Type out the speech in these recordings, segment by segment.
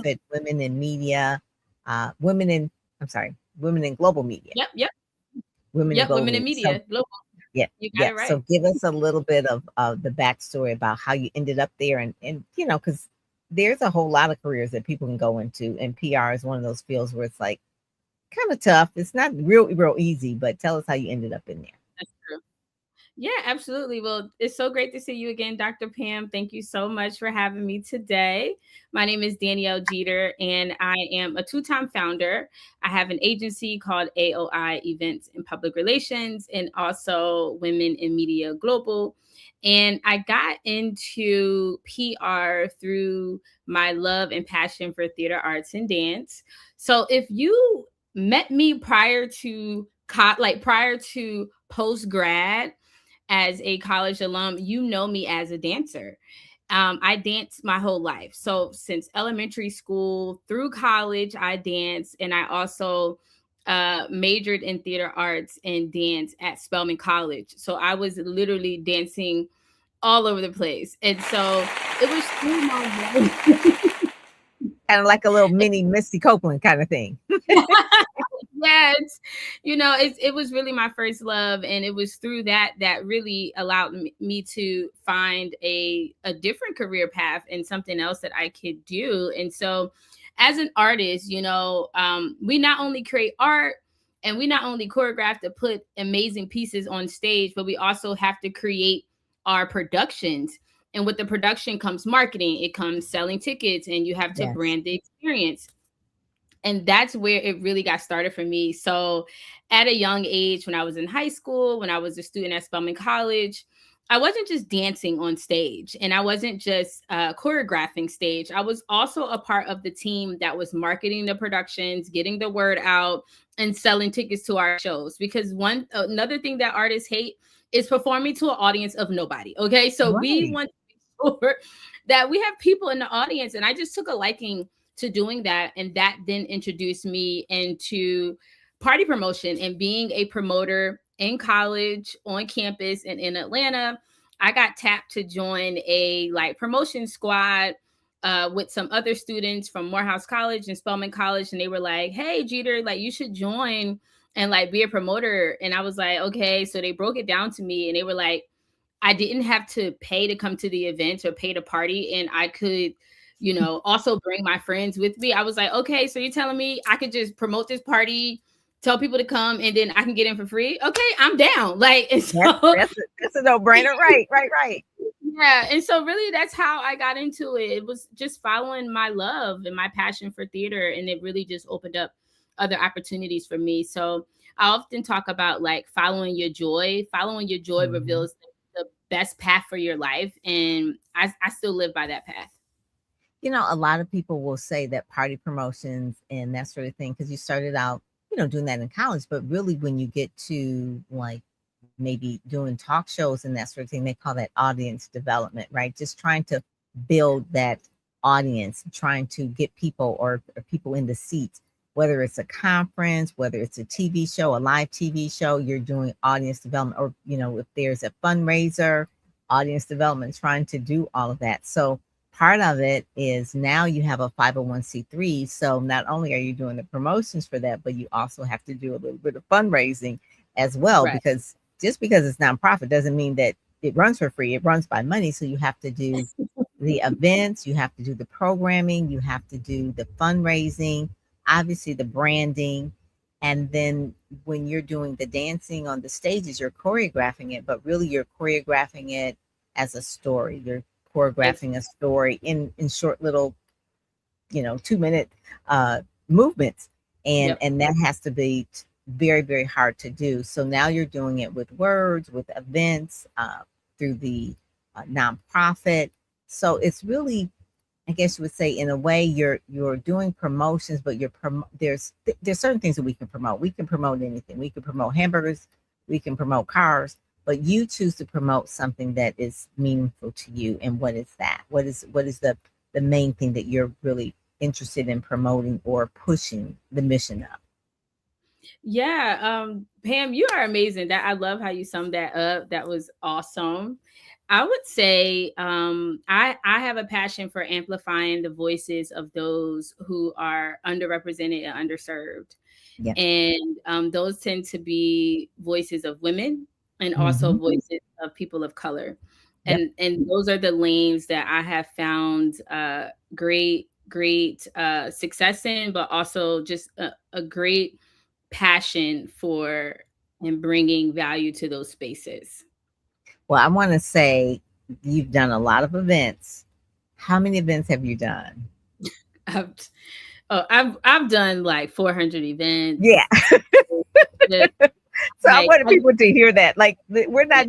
It women in media, women in I'm sorry, women in global media, Yep, yep, women in yep. global Women in media. So media, global. yeah, You got yeah. it So right. give us a little bit of the backstory about how you ended up there, and because there's a whole lot of careers that people can go into, and PR is one of those fields where it's like kind of tough. It's not real easy, but tell us how you ended up in there. That's true. Yeah, absolutely. Well, it's so great to see you again, Dr. Pam. Thank you so much for having me today. My name is Danielle Jeter, and I am a two-time founder. I have an agency called AOI Events and Public Relations, and also Women in Media Global. And I got into PR through my love and passion for theater arts and dance. So if you met me prior to prior to post grad as a college alum, you know me as a dancer. I danced my whole life. So since elementary school through college, I danced, and I also majored in theater arts and dance at Spelman College. So I was literally dancing all over the place, and so it was through my Kind of like a little mini Misty Copeland kind of thing. yes, it was really my first love, and it was through that that really allowed me to find a different career path and something else that I could do. And so as an artist, we not only create art and we not only choreograph to put amazing pieces on stage, but we also have to create our productions. And with the production comes marketing, it comes selling tickets, and you have to Yes. brand the experience. And that's where it really got started for me. So at a young age, when I was in high school, when I was a student at Spelman College, I wasn't just dancing on stage, and I wasn't just choreographing stage. I was also a part of the team that was marketing the productions, getting the word out, and selling tickets to our shows. Because another thing that artists hate is performing to an audience of nobody. Okay, so we Right. want to make sure that we have people in the audience, and I just took a liking to doing that. And that then introduced me into party promotion and being a promoter in college, on campus, and in Atlanta. I got tapped to join a promotion squad with some other students from Morehouse College and Spelman College. And they were like, "Hey, Jeter, you should join and be a promoter." And I was like, "Okay." So they broke it down to me, and they were like, I didn't have to pay to come to the event or pay to party, and I could, also bring my friends with me. I was like, okay, so you're telling me I could just promote this party, tell people to come, and then I can get in for free? Okay, I'm down. And That's so that's a no-brainer. Right, right, right. yeah, and so really that's how I got into it. It was just following my love and my passion for theater, and it really just opened up other opportunities for me. So I often talk about following your joy. Following your joy Mhm. reveals the best path for your life, and I still live by that path. A lot of people will say that party promotions and that sort of thing, because you started out, doing that in college, but really when you get to like maybe doing talk shows and that sort of thing, they call that audience development, right? Just trying to build that audience, trying to get people or people in the seats, whether it's a conference, whether it's a TV show, a live TV show, you're doing audience development, or, if there's a fundraiser, audience development, trying to do all of that. So part of it is now you have a 501c3. So not only are you doing the promotions for that, but you also have to do a little bit of fundraising as well, Right. because just because it's nonprofit doesn't mean that it runs for free. It runs by money. So you have to do the events, you have to do the programming, you have to do the fundraising, obviously the branding. And then when you're doing the dancing on the stages, you're choreographing it, but really you're choreographing it as a story. You're Ex- choreographing a story in short little 2 minute movements, Yep. and that has to be very hard to do. So now you're doing it with words, with events, through the nonprofit. So it's really, I guess you would say, in a way, you're doing promotions, but there's certain things that we can promote. We can promote anything. We can promote hamburgers, we can promote cars, but you choose to promote something that is meaningful to you. And what is that? What is the main thing that you're really interested in promoting or pushing the mission of? Yeah, Pam, you are amazing. That I love how you summed that up. That was awesome. I would say I have a passion for amplifying the voices of those who are underrepresented and underserved. Yeah. And those tend to be voices of women and also Hmm. voices of people of color. Yep. And those are the lanes that I have found great success in, but also just a great passion for and bringing value to those spaces. Well, I want to say you've done a lot of events. How many events have you done? I've, I've done like 400 Yeah. events. Just So I like wanted people to hear that. Like we're not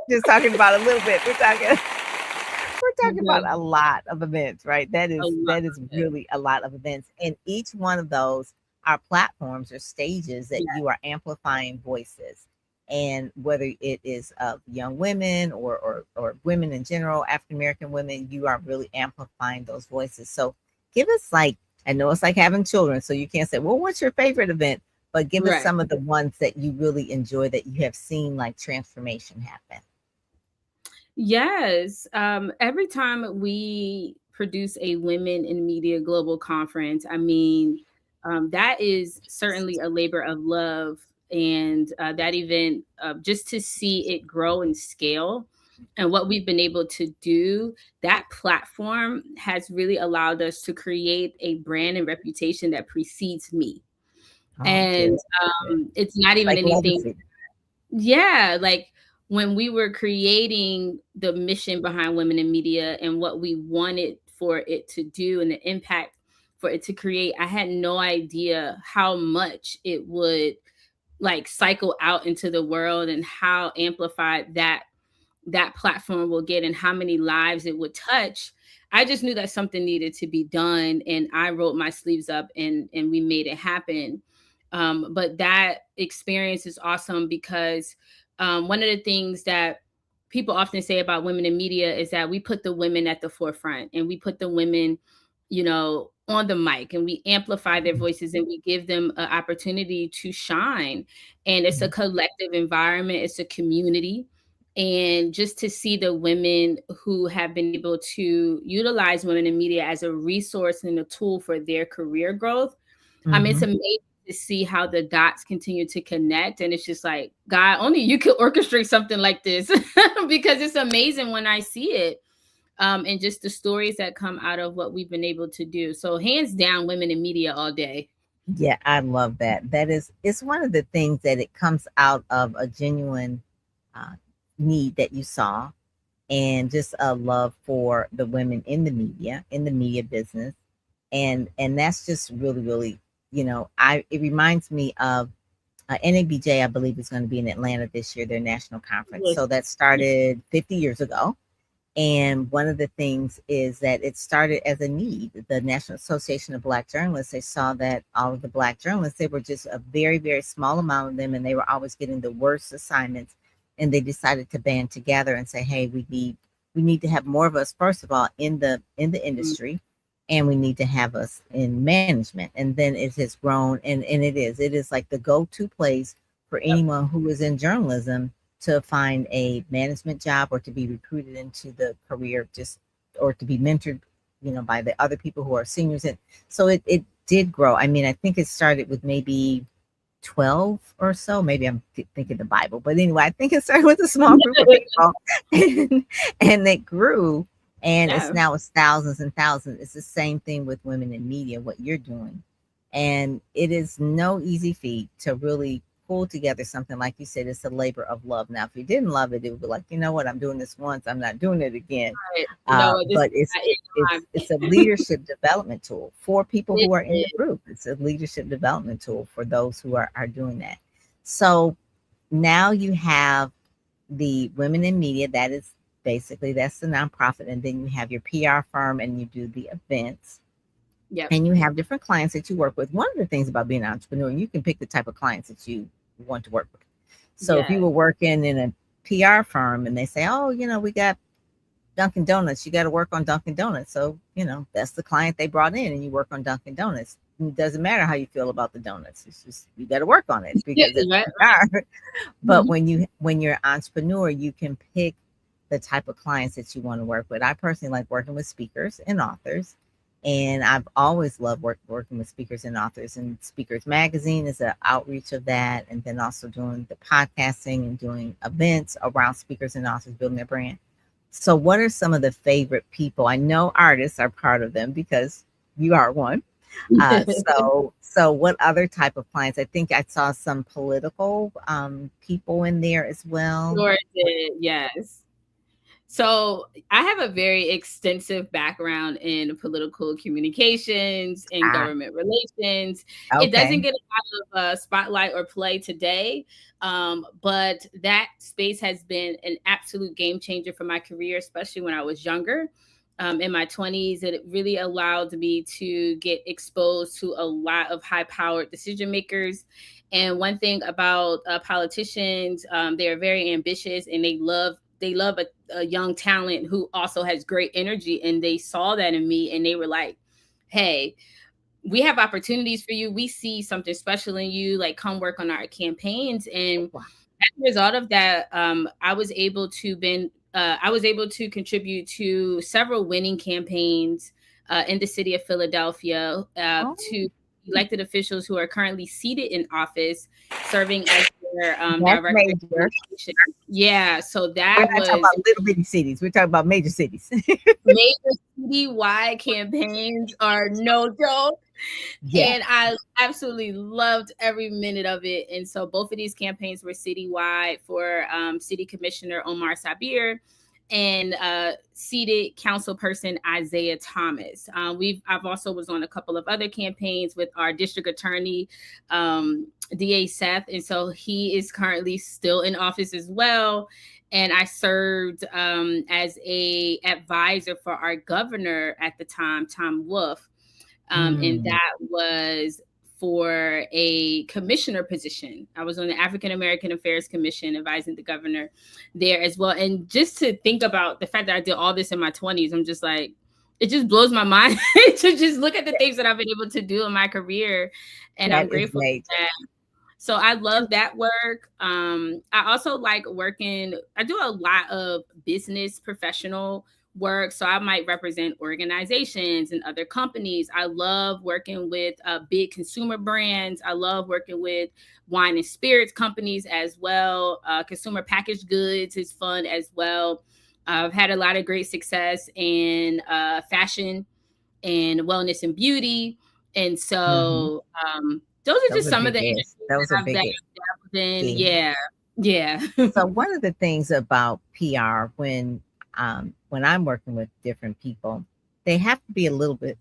just talking about a little bit. We're talking we're talking about a lot of events, right? That a is lot that is of it. really a lot of events. And each one of those are platforms or stages that Yeah, you are amplifying voices. And whether it is of young women or women in general, African American women, you are really amplifying those voices. So give us like, I know it's like having children, so you can't say, well, what's your favorite event? But give us right. some of the ones that you really enjoy that you have seen like transformation happen. Yes. Every time we produce a Women in Media Global Conference, I mean, that is certainly a labor of love. And that event, just to see it grow and scale and what we've been able to do, that platform has really allowed us to create a brand and reputation that precedes me. Oh, And good. Good. it's not It's even like anything. legacy. Yeah, like when we were creating the mission behind Women in Media and what we wanted for it to do and the impact for it to create, I had no idea how much it would like cycle out into the world and how amplified that platform will get and how many lives it would touch. I just knew that something needed to be done, and I rolled my sleeves up and we made it happen. But that experience is awesome because one of the things that people often say about women in media is that we put the women at the forefront and we put the women, on the mic and we amplify their voices and we give them an opportunity to shine. And it's a Mhm. collective environment, it's a community. And just to see the women who have been able to utilize women in media as a resource and a tool for their career growth, I mean, it's Mhm. amazing to see how the dots continue to connect. And it's just like, God, only you could orchestrate something like this because it's amazing when I see it. And just the stories that come out of what we've been able to do. So, hands down, women in media all day. Yeah, I love that. That is, it's one of the things that it comes out of a genuine uh, need that you saw, and just a love for the women in the media business, and that's just really, really, I it reminds me of NABJ. I believe is going to be in Atlanta this year, their national conference. Yes. So that started 50 years ago. And one of the things is that it started as a need. The National Association of Black Journalists, they saw that all of the Black journalists, they were just a very, very small amount of them, and they were always getting the worst assignments. And they decided to band together and say, hey, we need to have more of us, first of all, in the Mhm. industry, and we need to have us in management. And then it has grown, and it is like the go-to place for Yep. anyone who is in journalism to find a management job or to be recruited into the career, just or to be mentored, by the other people who are seniors. And so it did grow. I mean, I think it started with maybe 12 or so. Maybe I'm thinking the Bible, but anyway, I think it started with a small group of people, and it grew, and Yeah. it's thousands and thousands. It's the same thing with women in media, what you're doing. And it is no easy feat to really pull together something like you said. It's a labor of love. Now, if you didn't love it, it would be like, you know what, I'm doing this once, I'm not doing it again. Right. No, this is But it's not it. it's a leadership development tool for people It who are in the is. group. It's a leadership development tool for those who are doing that. So now you have the Women in Media. That is basically, that's the nonprofit, and then you have your PR firm, and you do the events, Yep. and you have different clients that you work with. One of the things about being an entrepreneur, you can pick the type of clients that you want to work with. So if you Yes. were working in a PR firm and they say, oh, we got Dunkin' Donuts, you got to work on Dunkin' Donuts. So, that's the client they brought in, and you work on Dunkin' Donuts. It doesn't matter how you feel about the donuts. It's just, you got to work on it Yeah, because it's right, PR. But right. when you're an entrepreneur, you can pick the type of clients that you want to work with. I personally like working with speakers and authors. And I've always loved working with speakers and authors. And Speakers Magazine is an outreach of that. And then also doing the podcasting and doing events around speakers and authors, building their brand. So, what are some of the favorite people? I know artists are part of them because you are one. So what other type of clients? I think I saw some political people in there as well. Sure did, yes. So I have a very extensive background in political communications and Ah, government relations. It doesn't okay. get a lot of spotlight or play today, but that space has been an absolute game changer for my career, especially when I was younger. In my 20s, it really allowed me to get exposed to a lot of high powered decision makers. And one thing about politicians, they are very ambitious and they love a young talent who also has great energy. And they saw that in me and they were like, hey, we have opportunities for you. We see something special in you. Like, come work on our campaigns. And Wow. as a result of that, I was able to contribute to several winning campaigns in the city of Philadelphia Oh, to elected officials who are currently seated in office, serving as their that's direct major. recommendation. Yeah, so We're that not talking was about little bitty cities. We're talking about major cities. major citywide campaigns are no joke. Yeah. And I absolutely loved every minute of it. And so both of these campaigns were citywide for City Commissioner Omar Sabir and seated council person Isaiah Thomas. I've also was on a couple of other campaigns with our district attorney, DA Seth, and so he is currently still in office as well. And I served as a advisor for our governor at the time, Tom Wolf, and Mm, that was for a commissioner position. I was on the African American Affairs Commission, advising the governor there as well. And just to think about the fact that I did all this in my 20s, I'm just like, it just blows my mind to just look at the things that I've been able to do in my career. And I'm that is grateful for major. that. So I love that work. I also like working, I do a lot of business professional work. So I might represent organizations and other companies. I love working with big consumer brands. I love working with wine and spirits companies as well. Consumer packaged goods is fun as well. I've had a lot of great success in fashion and wellness and beauty. And Hmm. so those are Those just are some of big the is. industries Those are that big I've is. dabbled in. Yeah. Yeah. Yeah. So one of the things about PR when I'm working with different people, they have to be a little bit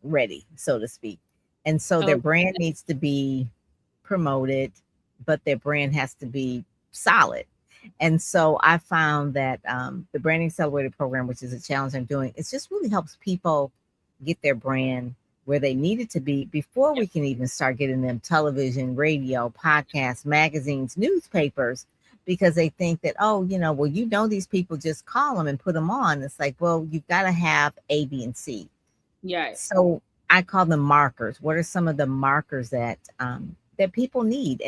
ready, so to speak. And so their Oh, brand needs to be promoted, but their brand has to be solid. And so I found that the Branding Accelerator program, which is a challenge I'm doing, it just really helps people get their brand where they need it to be before we can even start getting them television, radio, podcasts, magazines, newspapers, because they think that, oh, well, these people, just call them and put them on. It's like, well, you've got to have A, B, and C. yeah. So I call them markers. What are some of the markers that people need?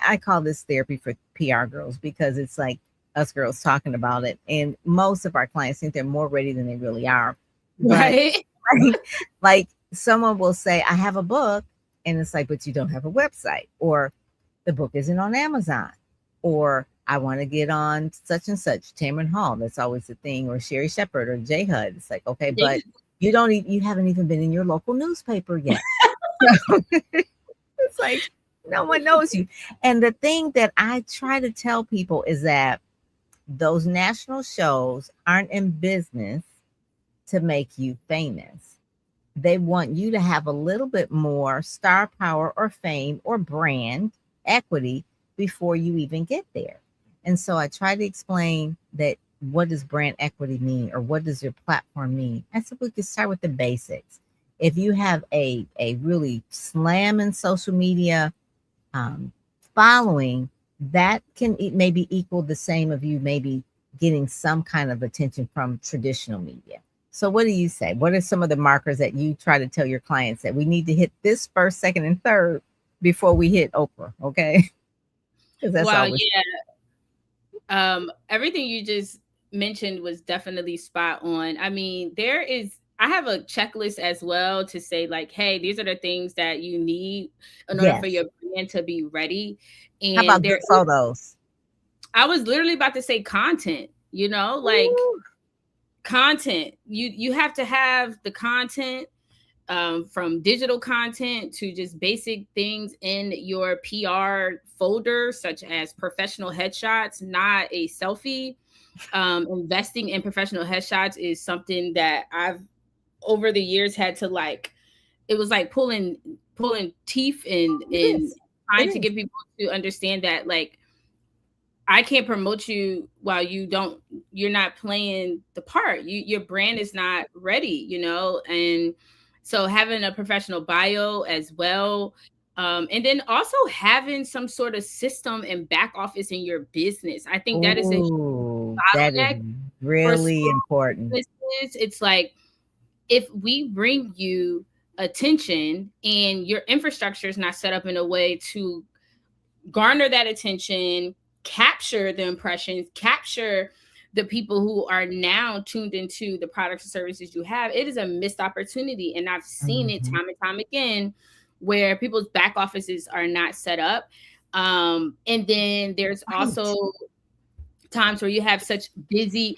I call this therapy for PR girls because it's like us girls talking about it. And most of our clients think they're more ready than they really are. But Right. like someone will say, I have a book, and it's like, but you don't have a website, or the book isn't on Amazon, or I want to get on such and such, Tamron Hall. That's always the thing, or Sherry Shepherd or J HUD. It's like, okay, but you haven't even been in your local newspaper yet. It's like no one knows you. And the thing that I try to tell people is that those national shows aren't in business to make you famous. They want you to have a little bit more star power or fame or brand equity before you even get there. And so I try to explain that, what does brand equity mean, or what does your platform mean? I said we could start with the basics. If you have a really slamming social media um, following, that can maybe equal the same of you maybe getting some kind of attention from traditional media. So what do you say? What are some of the markers that you try to tell your clients that we need to hit this first, second, and third before we hit Oprah? Okay. Because that's Wow. always Yeah. Everything you just mentioned was definitely spot on. I mean, I have a checklist as well to say, like, hey, these are the things that you need in order for Yes. your brand to be ready. How And about good photos? I was literally about to say content, like Ooh, content. You have to have the content, from digital content to just basic things in your PR folder, such as professional headshots, not a selfie. Investing in professional headshots is something that I've over the years had to, like, it was like pulling teeth it in is. It trying to is. get people to understand that, like, I can't promote you while you're not playing the part. Your brand is not ready, and so having a professional bio as well. And then also having some sort of system and back office in your business. I think that is a Ooh, that is bottleneck for really small important. businesses. It's like, if we bring you attention and your infrastructure is not set up in a way to garner that attention, capture the impressions, capture the people who are now tuned into the products and services you have, it is a missed opportunity. And I've seen it Mhm. time and time again where people's back offices are not set up. And then there's Right. also times where you have such busy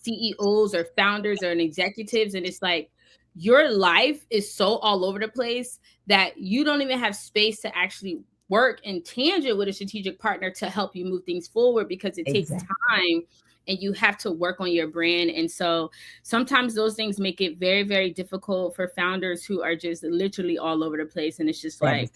CEOs or founders or executives, and it's like your life is so all over the place that you don't even have space to actually work in tangent with a strategic partner to help you move things forward, because it takes Exactly. time and you have to work on your brand. And so sometimes those things make it very, very difficult for founders who are just literally all over the place. And it's just That is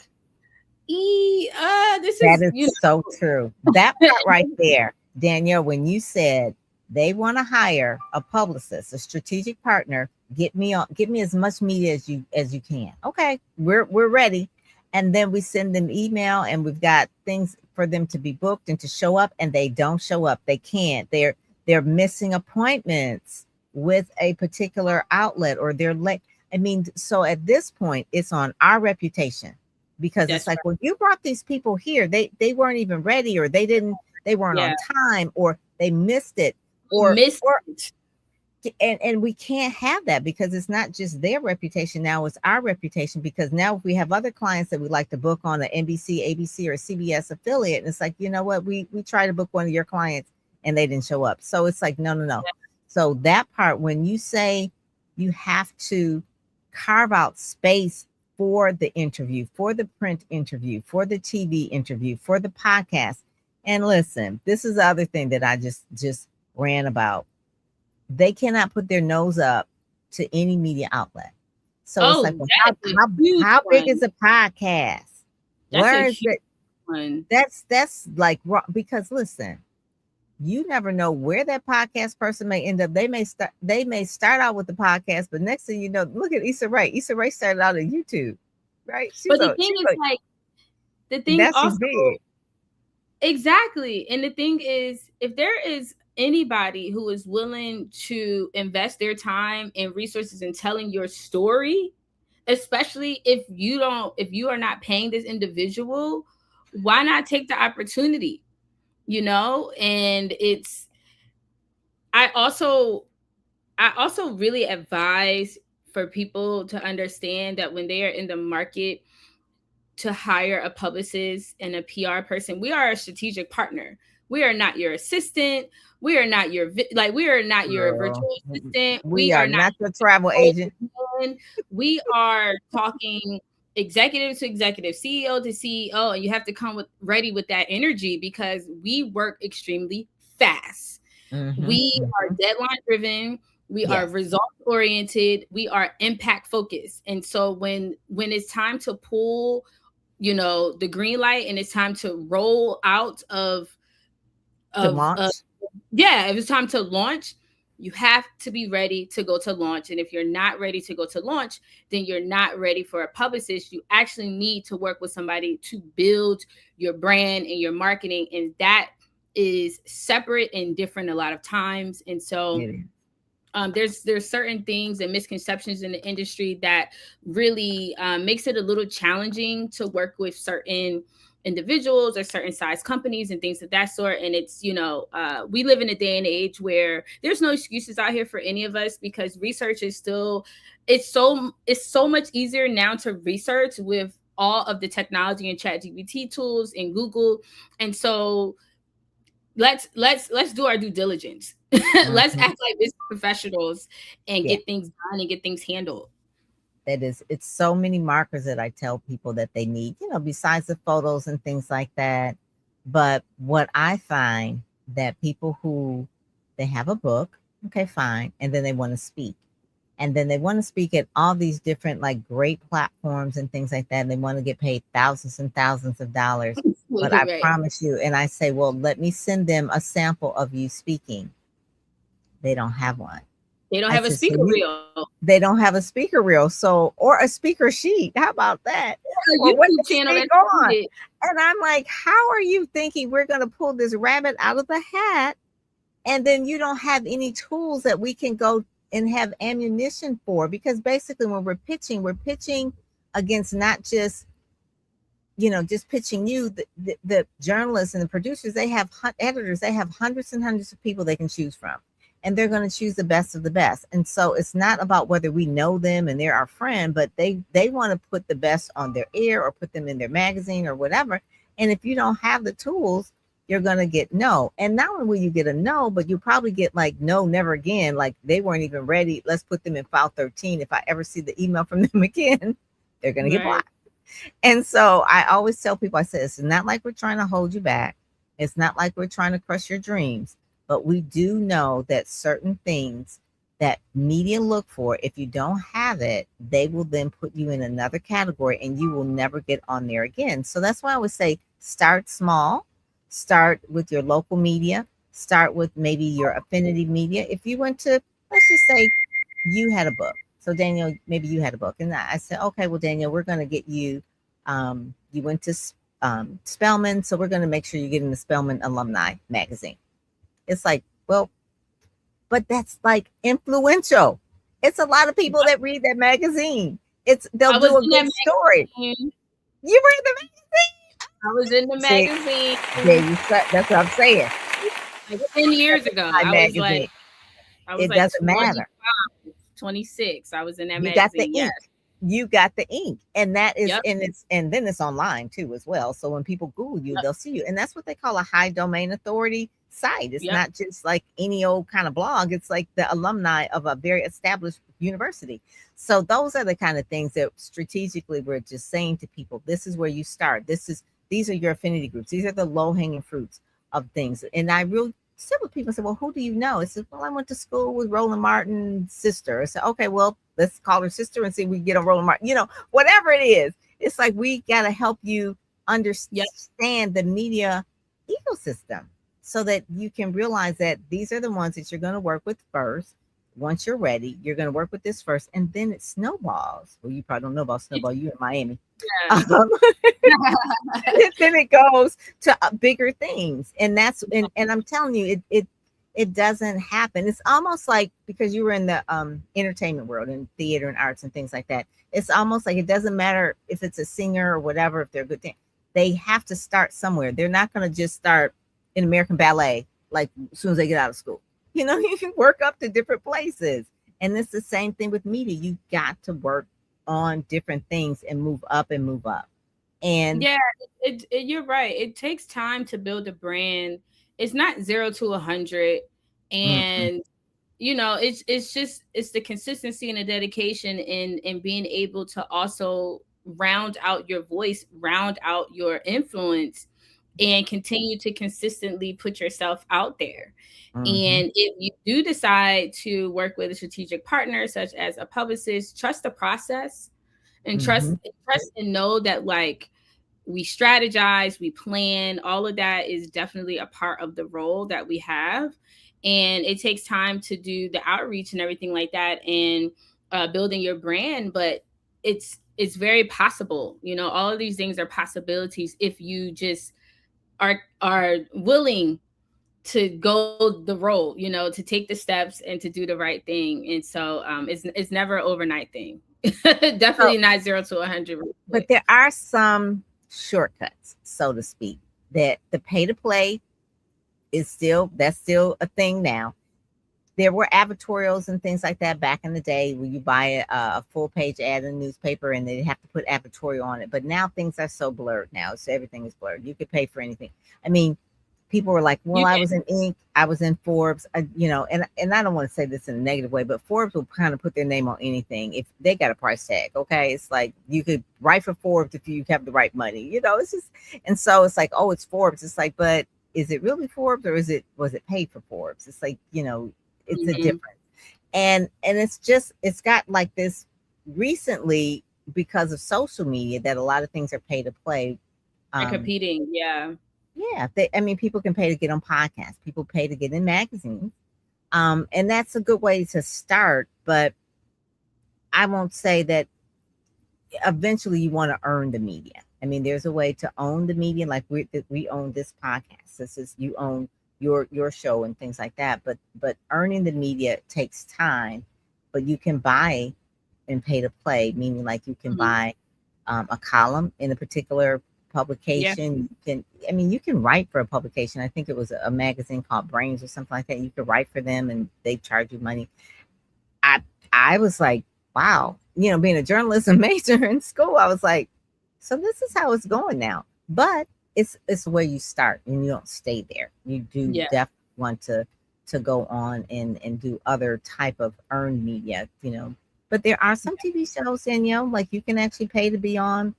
like, this That is, is so true. That part right there, Danielle, when you said they want to hire a publicist, a strategic partner, get me as much media as you can. Okay, we're ready. And then we send them email and we've got things for them to be booked and to show up, and they don't show up. They can't. They're missing appointments with a particular outlet, or they're late. I mean, so at this point, it's on our reputation, because it's that's like, well, you brought these people here, they weren't even ready, or they weren't yeah, on time, or they missed it, we or missed or it. and we can't have that, because it's not just their reputation, now it's our reputation. Because now if we have other clients that we like to book on an NBC, ABC, or CBS affiliate, and it's like, you know what, we try to book one of your clients and they didn't show up, so it's like, no, no, no. So that part, when you say you have to carve out space for the interview, for the print interview, for the TV interview, for the podcast. And listen, this is the other thing that I just ran about. They cannot put their nose up to any media outlet. So it's Oh, like, well, that is a huge how big one. is a podcast? That's a Where is huge it? one. That's like because listen, you never know where that podcast person may end up. They may start out with the podcast, but next thing you know, look at Issa Rae. Issa Rae started out on YouTube, right? But the thing is, like, the thing that's also, big. exactly. And the thing is, if there is anybody who is willing to invest their time and resources in telling your story, especially if you are not paying this individual, why not take the opportunity? And I also I also really advise for people to understand that when they are in the market to hire a publicist and a PR person, we are a strategic partner. We are not your assistant. We are not we are not your Girl, virtual assistant. we We are are not not your travel your agent. salesman. We are talking executive to executive, CEO to CEO, and you have to come ready with that energy, because we work extremely fast. Mm-hmm, We are mm-hmm. deadline driven. We are Yes, result oriented. We are impact focused. And so when it's time to pull, the green light, and it's time to roll out to of launch. yeah, if it's time to launch, you have to be ready to go to launch. And if you're not ready to go to launch, then you're not ready for a publicist. You actually need to work with somebody to build your brand and your marketing, and that is separate and different a lot of times. And so It is. there's certain things and misconceptions in the industry that really makes it a little challenging to work with certain individuals or certain size companies and things of that sort. And it's, we live in a day and age where there's no excuses out here for any of us, because research is still, it's so much easier now to research with all of the technology and ChatGPT tools and Google. And so let's do our due diligence. Let's Mhm. act like business professionals and Yeah. get things done and get things handled. It's so many markers that I tell people that they need, besides the photos and things like that. But what I find that people who they have a book, okay, fine, and then they want to speak. And then they want to speak at all these different like great platforms and things like that. And they want to get paid thousands and thousands of dollars. But I Right. promise you, and I say, well, let me send them a sample of you speaking. They don't have one. They don't I have a said, so speaker you reel, they don't have a speaker reel, so or a speaker sheet. How about that? a Or what to YouTube channel speak that's on. funded. And I'm like, how are you thinking we're going to pull this rabbit out of the hat? And then you don't have any tools that we can go and have ammunition for, because basically when we're pitching against not just just pitching you, the journalists and the producers, they have editors, they have hundreds and hundreds of people they can choose from, and they're going to choose the best of the best. And so it's not about whether we know them and they're our friend, but they want to put the best on their air or put them in their magazine or whatever. And if you don't have the tools, you're going to get no. And not only will you get a no, but you probably get like no, never again, like they weren't even ready, let's put them in file 13. If I ever see the email from them again, they're going to get Right. blocked. And so I always tell people, I said, it's not like we're trying to hold you back. It's not like we're trying to crush your dreams, but we do know that certain things that media look for, if you don't have it, they will then put you in another category and you will never get on there again. So that's why I would say start small, start with your local media, start with maybe your affinity media. If you went to, let's just say you had a book. So Daniel, maybe you had a book, and I said, okay, well, Daniel, we're going to get you. You went to Spelman, so we're going to make sure you get in the Spelman Alumni magazine. It's like, well, but that's like influential. It's a lot of people that read that magazine. They'll I was do a in that good story. magazine. You read the I was in the magazine? magazine There you that's what I'm saying. like 10 years ago. My I was magazine. like It doesn't matter. 25, 26. I was in that You got the magazine. Yes. ink. You got the ink. And that is, Yep. and then it's online too as well. So when people Google you, Yep. they'll see you. And that's what they call a high domain authority site. It's Yep. not just like any old kind of blog. It's like the alumni of a very established university. So those are the kind of things that strategically we're just saying to people, this is where you start. These are your affinity groups. These are the low-hanging fruits of things. And I really sit with people and say, well, who do you know? I said, well, I went to school with Roland Martin's sister. I said, okay, well, let's call her sister and see if we can get on Roland Martin. Whatever it is, it's like we got to help you understand the media ecosystem so that you can realize that these are the ones that you're going to work with first. Once you're ready, you're going to work with this first, and then it snowballs. Well, you probably don't know about snowball. You're in Miami. Yeah. Then it goes to bigger things, and that's and I'm telling you, it doesn't happen. It's almost like, because you were in the entertainment world and theater and arts and things like that, it's almost like it doesn't matter if it's a singer or whatever, if they're good thing, they have to start somewhere. They're not going to just start in American Ballet like as soon as they get out of school. You can work up to different places, and it's the same thing with media. You got to work on different things and move up and move up. And yeah, you're right. It takes time to build a brand. It's not 0 to 100, and it's the consistency and the dedication and being able to also round out your voice, round out your influence, and continue to consistently put yourself out there. And if you do decide to work with a strategic partner, such as a publicist, trust the process and trust and know that, like, we strategize, we plan, all of that is definitely a part of the role that we have. And it takes time to do the outreach and everything like that, and building your brand. But it's very possible. All of these things are possibilities if you just are willing to go the road, to take the steps and to do the right thing. And so it's never an overnight thing. Definitely not 0 to 100. But there are some shortcuts, so to speak. That the pay to play that's still a thing now. There were advertorials and things like that back in the day where you buy a full page ad in a newspaper and they have to put advertorial on it. But now things are so blurred now. So everything is blurred. You could pay for anything. I mean, people were like, well, I was in Inc., I was in Forbes, and I don't want to say this in a negative way, but Forbes will kind of put their name on anything if they got a price tag. Okay. It's like you could write for Forbes if you have the right money, it's just, and so it's like, oh, it's Forbes. It's like, but is it really Forbes or was it paid for Forbes? It's like, it's a difference. And it's got like this recently because of social media that a lot of things are pay to play. Competing. Yeah. Yeah. People can pay to get on podcasts. People pay to get in magazines. And that's a good way to start, but I won't say that eventually you want to earn the media. There's a way to own the media. Like we own this podcast. This is, you own your show and things like that, but earning the media takes time. But you can buy and pay to play, meaning like you can buy a column in a particular publication. You can write for a publication. I think it was a magazine called Brains or something like that. You could write for them and they charge you money. I was like, wow, being a journalism major in school, I was like, so this is how it's going now. But it's where you start and you don't stay there. You do definitely want to go on and do other type of earned media, but there are some TV shows, Danielle, like you can actually pay to be on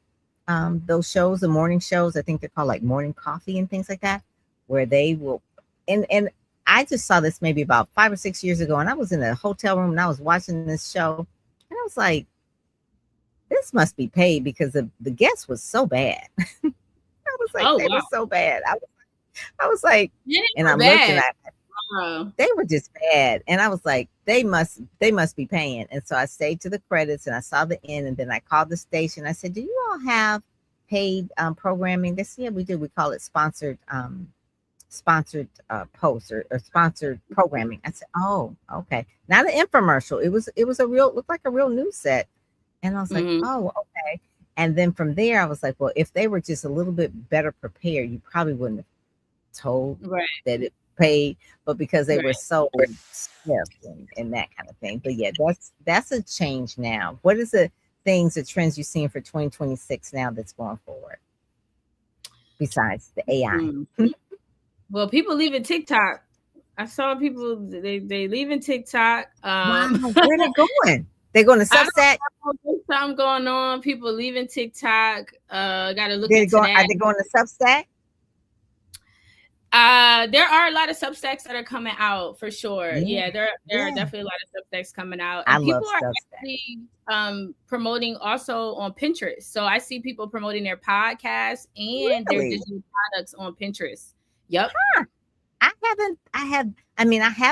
those shows, the morning shows. I think they're called like Morning Coffee and things like that, where they will, and I just saw this maybe about 5 or 6 years ago, and I was in a hotel room and I was watching this show and I was like, this must be paid because the guest was so bad. I was like, they were so bad. I was like, and I'm looking at it. They were just bad. And I was like, they must be paying. And so I stayed to the credits and I saw the end. And then I called the station. I said, do you all have paid programming? They said, yeah, we do. We call it sponsored posts or sponsored programming. I said, oh, okay. Not an infomercial. It was looked like a real news set. And I was like, oh, okay. And then from there, I was like, well, if they were just a little bit better prepared, you probably wouldn't have told that it paid, but because they were so stiff and that kind of thing. But yeah, that's a change now. What is the trends you're seeing for 2026 now that's going forward? Besides the AI. Well, people leaving TikTok. I saw people, they leaving TikTok. Wow, where they going? They're going to Substack. There's something going on. People leaving TikTok. Got to look into that. Are they going to Substack? There are a lot of Substacks that are coming out for sure. Yeah, there are definitely a lot of Substacks coming out. And people are actually promoting also on Pinterest. So I see people promoting their podcasts and their digital products on Pinterest. Yep. Huh. I have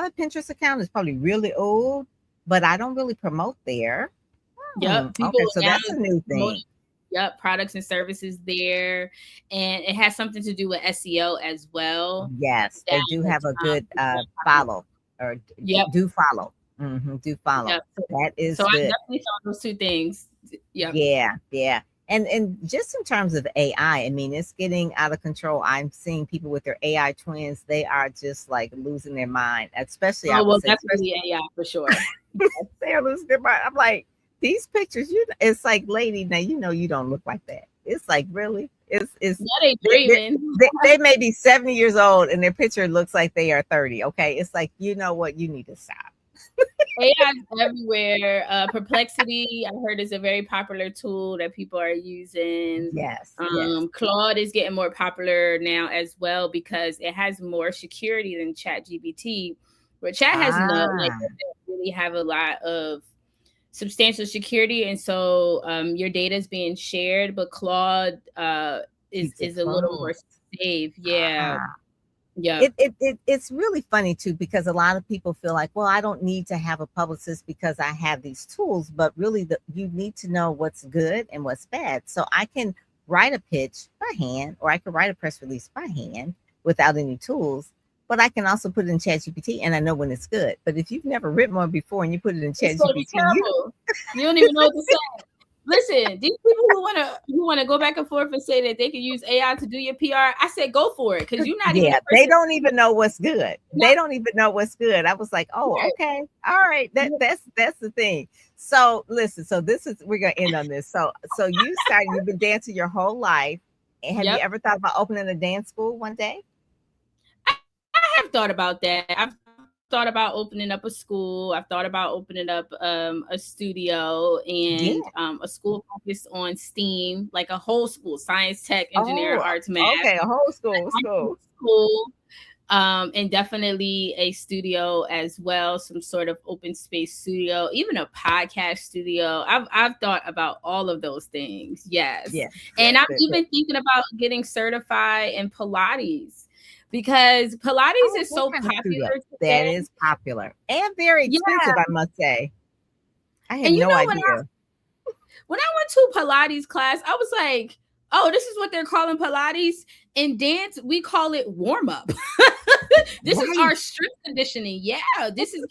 a Pinterest account. It's probably really old, but I don't really promote there. Yep. Okay, so that's a new thing. Yep, products and services there, and it has something to do with SEO as well. Yes, they do have a good follow or do follow. Do follow. Yep. That is so. Good. I definitely saw those two things. Yep. Yeah. And just in terms of AI, it's getting out of control. I'm seeing people with their AI twins. They are just like losing their mind, especially. Definitely AI for sure. They are losing their mind. I'm like, these pictures, it's like, lady, now you don't look like that. It's like, really? It's they dreaming. They may be 70 years old and their picture looks like they are 30. Okay. It's like, you know what? You need to stop. AI is everywhere. Perplexity, I heard, is a very popular tool that people are using. Yes. Claude is getting more not now as well because it has more security than ChatGPT, where Chat has really have a lot of substantial security, and so your data is being shared, but Claude is a little more safe. It's really funny too, because a lot of people feel like, well, I don't need to have a publicist because I have these tools, but really you need to know what's good and what's bad. So I can write a pitch by hand, or I could write a press release by hand without any tools. But I can also put it in ChatGPT and I know when it's good. But if you've never written one before and you put it in ChatGPT, you don't even know what to say. Listen, these people who wanna go back and forth and say that they can use AI to do your PR, I said go for it because you're not even Yeah, the they person. don't even know what's good. They don't even know what's good. I was like, "Oh, Right. okay. All right. That's the thing." So, listen, so this is we're going to end on this. So you've been dancing your whole life. And have you Yep. ever thought about opening a dance school one day? I have thought about that. I've thought about opening up a school. I've thought about opening up a studio and Yeah. a school focused on STEAM, like a whole school, science, tech, engineering, Oh, arts, math, okay, a whole school. school, and definitely a studio as well, some sort of open space studio, even a podcast studio. I've thought about all of those things. Yes. Yeah, And yeah. I'm even thinking about getting certified in Pilates because Pilates Oh, is what so kind of studio? popular That today. is popular and very Yeah. expensive, I must say. I had And no idea. when I went to Pilates class, I was like, oh, this is what they're calling Pilates. In dance, we call it warm up. This is Right. our strength conditioning. Yeah, this is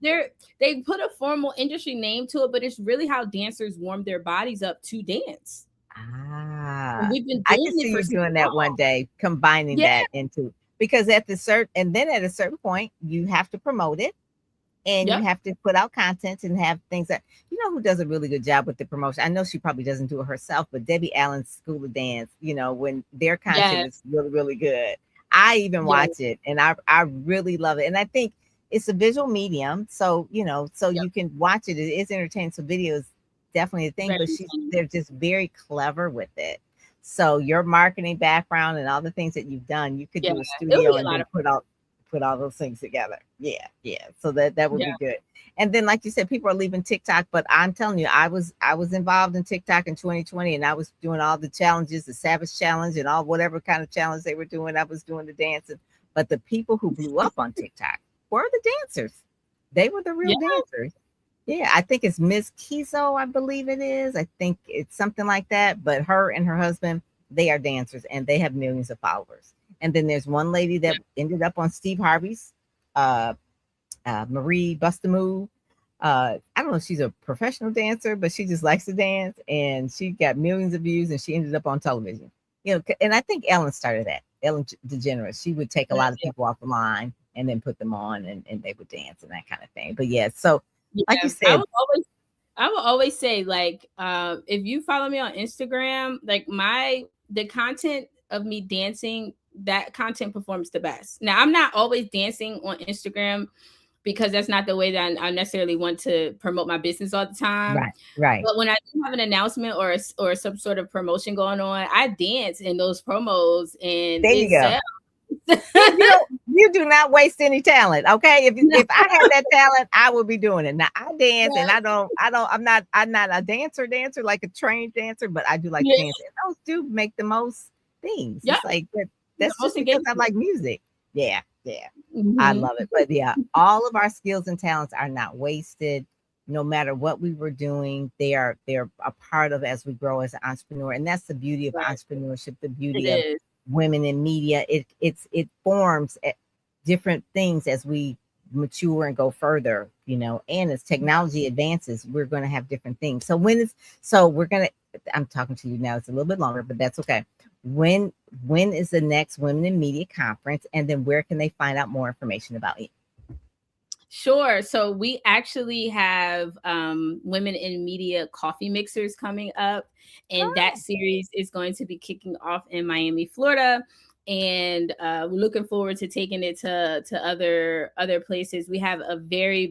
they put a formal industry name to it, but it's really how dancers warm their bodies up to dance. And Ah, we've been I can doing it see for you so doing that one long. day, combining Yeah, that into because at a certain point, you have to promote it and you yep, have to put out content and have things that who does a really good job with the promotion. I know she probably doesn't do it herself, but Debbie Allen's School of Dance, when their content yes, is really, really good. I even yes, watch it and I really love it. And I think it's a visual medium. So yep. you can watch it. It is entertaining. So video is definitely a thing, Very but funny. they're just very clever with it. So your marketing background and all the things that you've done, you could Yeah, do a it would studio be a and lot then of put all those things together. Yeah, yeah. So that would yeah. be good. And then, like you said, people are leaving TikTok, but I'm telling you, I was involved in TikTok in 2020, and I was doing all the challenges, the Savage Challenge, and all whatever kind of challenge they were doing. I was doing the dancing. But the people who blew up on TikTok were the dancers. They were the real Yeah, dancers. Yeah, I think it's Miss Kizo, I believe it is. I think it's something like that. But her and her husband, they are dancers and they have millions of followers. And then there's one lady that yeah. ended up on Steve Harvey's, uh, Marie Bustamove. I don't know if she's a professional dancer, but she just likes to dance and she got millions of views and she ended up on television. And I think Ellen started that. Ellen DeGeneres. She would take a lot of Yeah. people off the line and then put them on and they would dance and that kind of thing. But yeah, so like you Yeah. said, I will always say, like, if you follow me on Instagram, like the content of me dancing, that content performs the best. Now, I'm not always dancing on Instagram because that's not the way that I necessarily want to promote my business all the time. right, right. But when I do have an announcement or some sort of promotion going on, I dance in those promos and There you it go. sells. Yeah, you do not waste any talent. Okay. If I had that talent, I would be doing it. Now I dance and I'm not a dancer like a trained dancer, but I do like to Yeah, dance. And those do make the most things. yep. It's like The that's most just because I engagement. like music. Yeah, yeah. I Mhm. love it. But yeah, all of our skills and talents are not wasted. No matter what we were doing, they're a part of as we grow as an entrepreneur. And that's the beauty of Right. entrepreneurship, the It beauty of is. women in media. It forms different things as we mature and go further, and as technology advances, we're going to have different things. So we're going to, I'm talking to you now, it's a little bit longer, but that's okay. When is the next Women in Media conference, and then where can they find out more information about it? Sure. So we actually have Women in Media coffee mixers coming up, and that Oh, series is going to be kicking off in Miami, Florida. And we're looking forward to taking it to other places. We have a very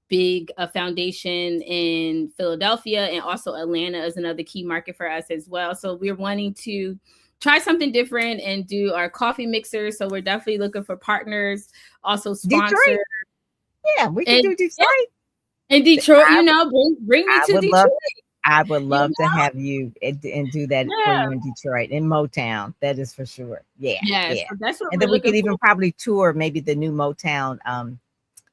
big foundation in Philadelphia, and also Atlanta is another key market for us as well. So we're wanting to try something different and do our coffee mixer. So we're definitely looking for partners, also sponsors. Detroit. Yeah, we can And do yeah, Detroit. in Detroit, I, bring me I to would Detroit. love I would You love to know? have you and do that for Yeah. you in Detroit, in Motown. That is for sure. Yeah, Yeah. yeah. So that's what And we're then we looking could even for. probably tour maybe the new Motown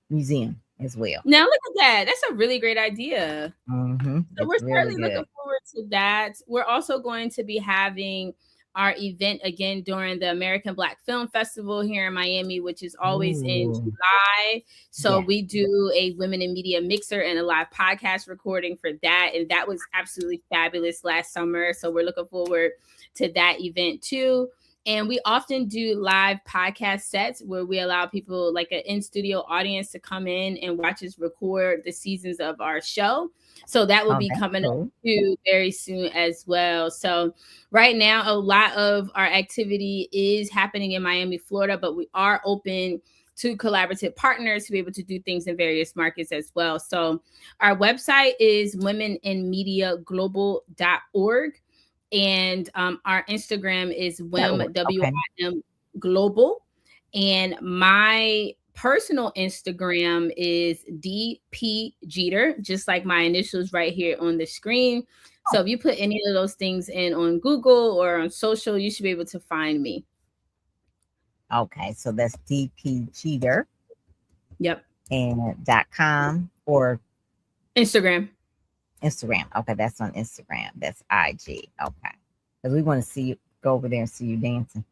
museum as well. Now look at that. That's a really great idea. So we're It's really certainly looking good. forward to that. We're also going to be having our event again during the American Black Film Festival here in Miami, which is always in July. So we do a Women in Media mixer and a live podcast recording for that. And that was absolutely fabulous last summer. So we're looking forward to that event too. And we often do live podcast sets where we allow people like an in-studio audience to come in and watch us record the seasons of our show. So that will be coming up too very soon as well. So right now, a lot of our activity is happening in Miami, Florida, but we are open to collaborative partners to be able to do things in various markets as well. So our website is womeninmediaglobal.org. And our Instagram is WIM Global. And my personal Instagram is DP Jeter, just like my initials right here on the screen. So if you put any of those things in on Google or on social, you should be able to find me. Okay, so that's DP Jeter. Yep. And .com or Instagram. Okay, that's on Instagram. That's IG. Okay, because we want to see you go over there and see you dancing.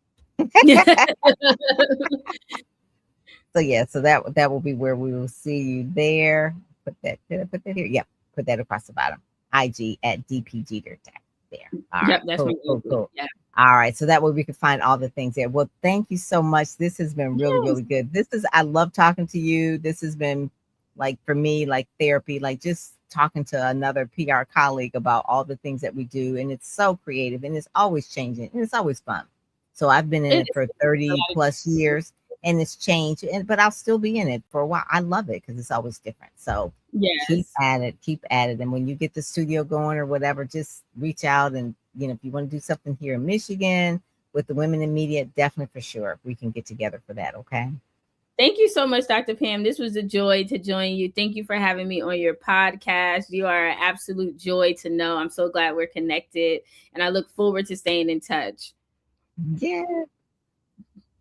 So yeah, so that will be where we will see you there. Did I put that here? Yep, put that across the bottom. IG at DP Jeter there. All right, that's cool. Yeah. All right, so that way we can find all the things there. Well, thank you so much. This has been really good. I love talking to you. This has been like for me like therapy, like just talking to another PR colleague about all the things that we do, and it's so creative and it's always changing and it's always fun. So I've been in it for 30 plus years and it's changed, but I'll still be in it for a while. I love it because it's always different. So keep at it. And when you get the studio going or whatever, just reach out and if you want to do something here in Michigan with the Women in Media, definitely for sure we can get together for that. Okay. Thank you so much, Dr. Pam. This was a joy to join you. Thank you for having me on your podcast. You are an absolute joy to know. I'm so glad we're connected, and I look forward to staying in touch. Yeah.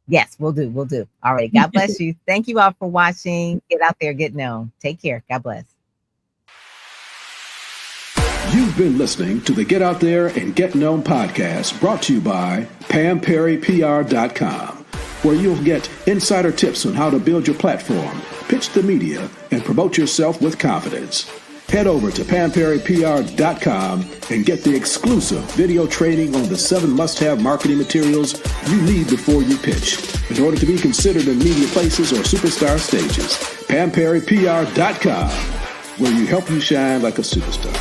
Yes, we'll do. All right. God bless you. Thank you all for watching. Get out there, get known. Take care. God bless. You've been listening to the Get Out There and Get Known podcast, brought to you by PamPerryPR.com, where you'll get insider tips on how to build your platform, pitch the media, and promote yourself with confidence. Head over to PamPerryPR.com and get the exclusive video training on the 7 must-have marketing materials you need before you pitch in order to be considered in media places or superstar stages. PamPerryPR.com, where you help you shine like a superstar.